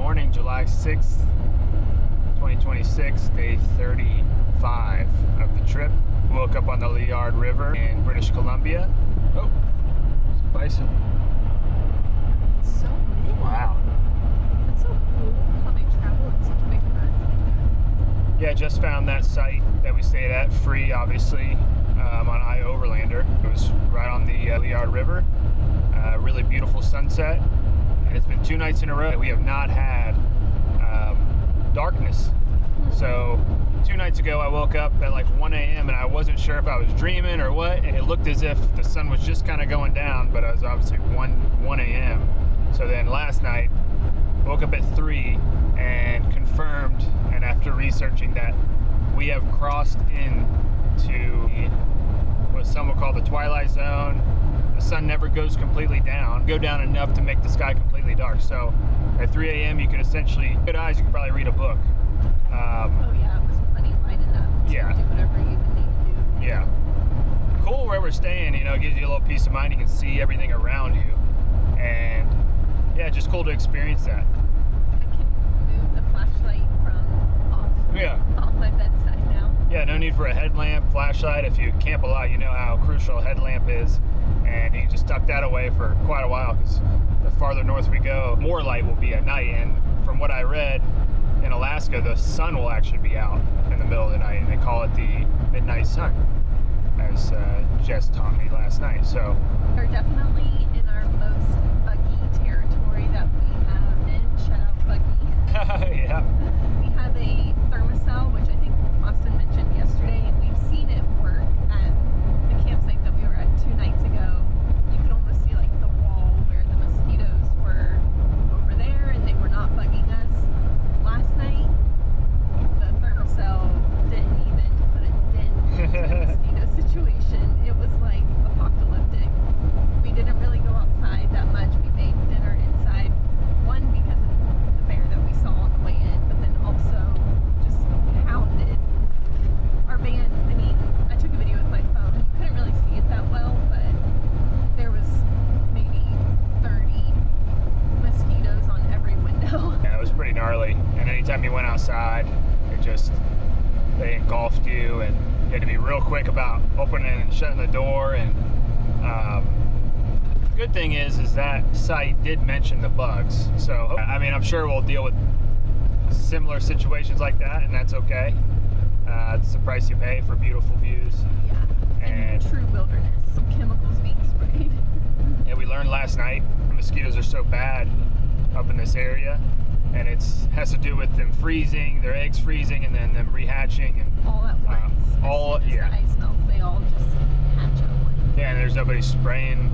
morning, July 6th, 2026, day 35 of the trip. Woke up on the Liard River in British Columbia. Oh, there's a bison. So big. Wow. That's so cool how they travel in such big herds like that. Yeah, just found that site that we stayed at, free obviously, on I Overlander. It was right on the Liard River. Really beautiful sunset. And it's been 2 nights in a row that we have not had darkness. So 2 nights ago I woke up at like 1 a.m. and I wasn't sure if I was dreaming or what, and it looked as if the sun was just kind of going down, but it was obviously 1 a.m. So then last night woke up at 3 and confirmed, and after researching, that we have crossed into what some will call the twilight zone. The sun never goes completely down. Go down enough to make the sky completely dark. So at 3 a.m. you could essentially, good eyes, you could probably read a book. Oh yeah, it was plenty light enough to do whatever you would need to do. Yeah. Cool where we're staying, you know, it gives you a little peace of mind. You can see everything around you. And yeah, just cool to experience that. I can move the flashlight from off my bedside now. Yeah, no need for a headlamp, flashlight. If you camp a lot, you know how crucial a headlamp is. And you can just tuck that away for quite a while, because the farther north we go, more light will be at night. And from what I read, in Alaska, the sun will actually be out in the middle of the night, and they call it the midnight sun, as Jess taught me last night. So we're definitely in our most buggy territory that we have been. Shout out buggy. yeah. We have a thermocell, which I think Austin mentioned yesterday, and we've seen it work at the campsite that we were at 2 nights ago. You could almost see like the wall where the mosquitoes were over there, and they were not bugging us. Last night, the thermocell didn't even put a dent into the mosquito situation. It was like apocalyptic. We didn't really go outside that much. We made dinner inside. One, because of the bear that we saw on the way in, but then also just hounded our van. I mean, I took a video with my phone. You couldn't really see it that well, but there was maybe 30 mosquitoes on every window. Yeah, it was pretty gnarly. And anytime you went outside, they engulfed you, and you had to be real quick about opening and shutting the door. And good thing is that site did mention the bugs. So, I mean, I'm sure we'll deal with similar situations like that, and that's okay. It's the price you pay for beautiful views. Yeah, and true wilderness. Some chemicals being sprayed. Yeah, we learned last night the mosquitoes are so bad up in this area, and it has to do with them freezing, their eggs freezing, and then them rehatching, and all at once. The ice melts, they all just hatch at once. Yeah, and there's nobody spraying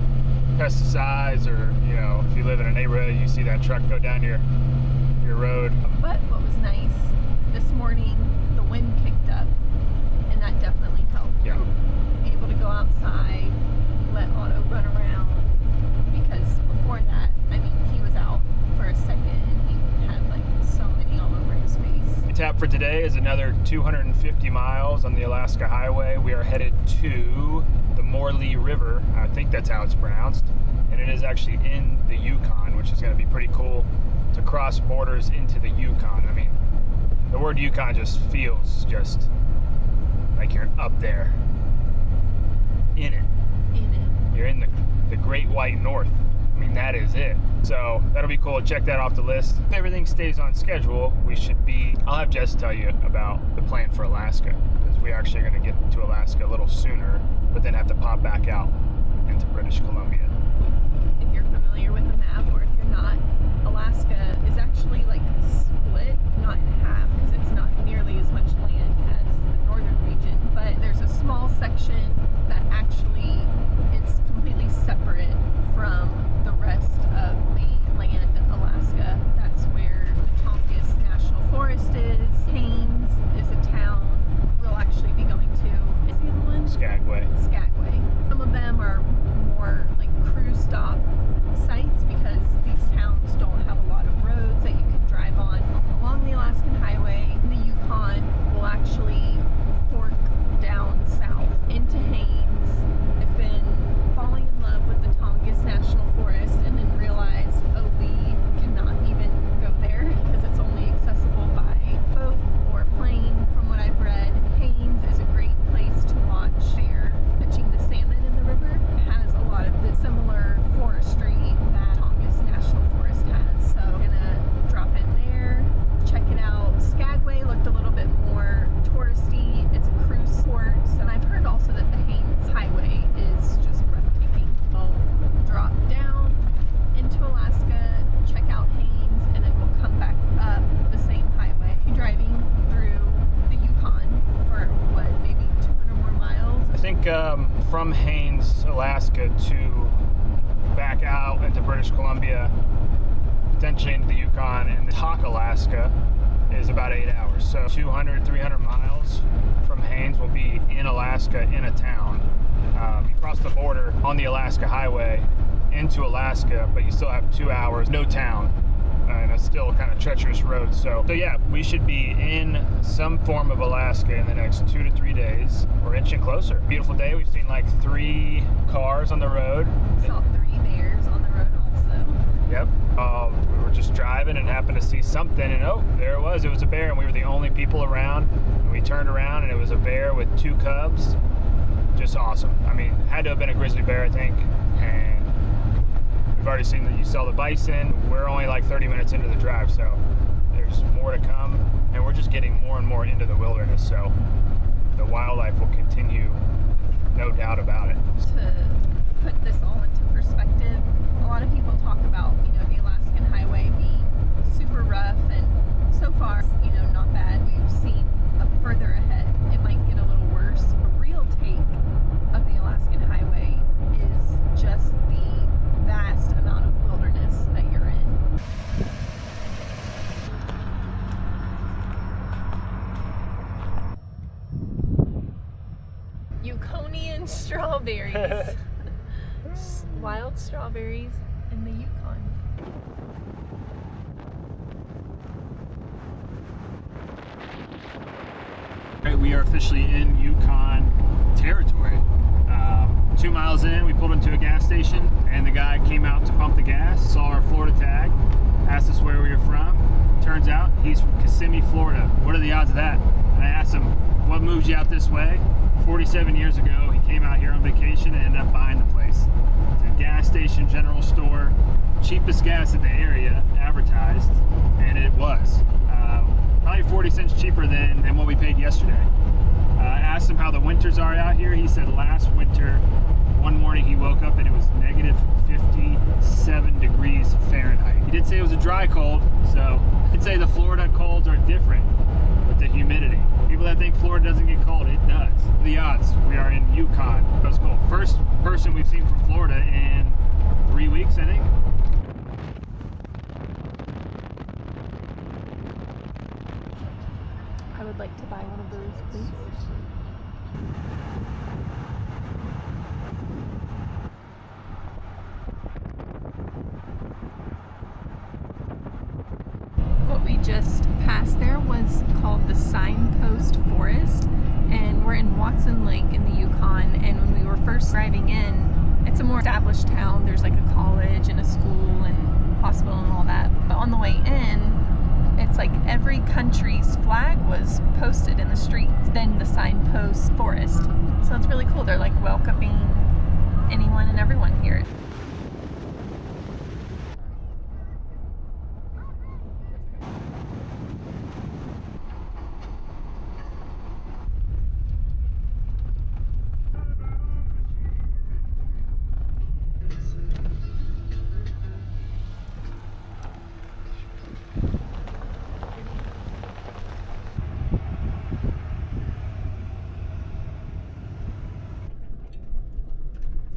pesticides, or you know, if you live in a neighborhood, you see that truck go down your road. But what was nice this morning, the wind kicked up, and that definitely helped. Yeah. Able to go outside, let Otto run around, because before that, I mean, he was out for a second and he had like so many all over his face. The tap for today is another 250 miles on the Alaska Highway. We are headed to the Morley River. I think that's how it's pronounced. And it is actually in the Yukon, which is going to be pretty cool to cross borders into the Yukon. I mean, the word Yukon just feels just like you're up there in it. You're in the Great White North. I mean, that is it. So that'll be cool. Check that off the list. If everything stays on schedule, we should be, I'll have Jess tell you about the plan for Alaska, because we actually are going to get to Alaska a little sooner, but then have to pop back out into British Columbia. If you're familiar with the map, or if you're not, Alaska is actually like split, not in half, because it's not nearly as much land as the northern region, but there's a small section that actually is completely separate from the rest of mainland Alaska. That's where the Tongass National Forest is. Haines is a town we'll actually be going to. Is the other one? Skagway. Some of them are more like cruise stop sites, because these towns don't have a lot of roads that you can drive on along the Alaskan Highway. The Yukon will actually fork down south into Haines from Haines, Alaska to back out into British Columbia, potentially into the Yukon, and the Talk, Alaska is about 8 hours. So 200, 300 miles from Haines will be in Alaska, in a town. You cross the border on the Alaska Highway into Alaska, but you still have 2 hours, no town, and it's still kind of treacherous road. So yeah, we should be in some form of Alaska in the next 2 to 3 days. We're inching closer. Beautiful day. We've seen like 3 cars on the road. Saw 3 bears on the road also. Yep. We were just driving and happened to see something, and oh, there it was. It was a bear, and we were the only people around. And we turned around, and it was a bear with 2 cubs. Just awesome. I mean, had to have been a grizzly bear, I think. And we've already seen that you saw the bison. We're only like 30 minutes into the drive, so there's more to come. And we're just getting more and more into the wilderness, so the wildlife will continue, no doubt about it. To put this all into perspective, a lot of people talk about, the Alaskan Highway being super rough, and so far, not bad. We've seen up further ahead, it might get a little worse. A real take of the Alaskan Highway is just the vast amount of wilderness that you're in. Yukonian strawberries. Wild strawberries in the Yukon. Right, we are officially in Yukon territory. 2 miles in, we pulled into a gas station, and the guy came out to pump the gas, saw our Florida tag, asked us where we were from. Turns out he's from Kissimmee, Florida. What are the odds of that? And I asked him, what moved you out this way? 47 years ago, he came out here on vacation and ended up buying the place. It's a gas station, general store, cheapest gas in the area, advertised, and it was. Probably 40 cents cheaper than what we paid yesterday. I asked him how the winters are out here. He said last winter, one morning he woke up and it was negative 57 degrees Fahrenheit. He did say it was a dry cold, so I'd say the Florida colds are different with the humidity. People that think Florida doesn't get cold, it does. The odds, we are in Yukon. That was cool. First person we've seen from Florida in 3 weeks, I think. I would like to buy one of those, please. What we just passed there was called the Signpost Forest, and we're in Watson Lake in the Yukon. And when we were first driving in, it's a more established town. There's like a college and a school and hospital and all that. But on the way in, it's like every country's flag was posted in the streets, then the Signpost Forest. So it's really cool. They're like welcoming anyone and everyone here.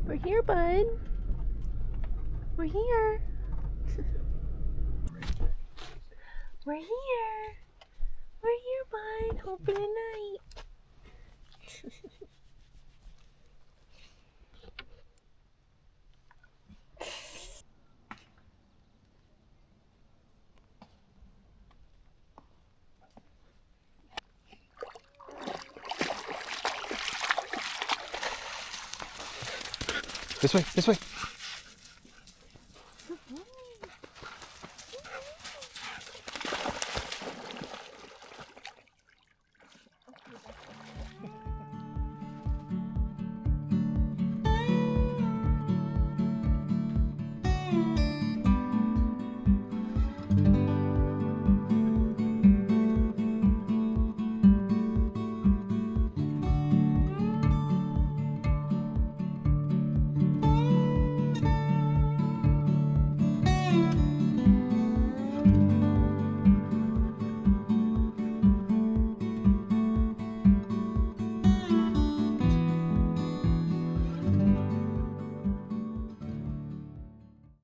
We're here, bud. We're here. We're here. We're here, bud. Hoping tonight. This way, this way.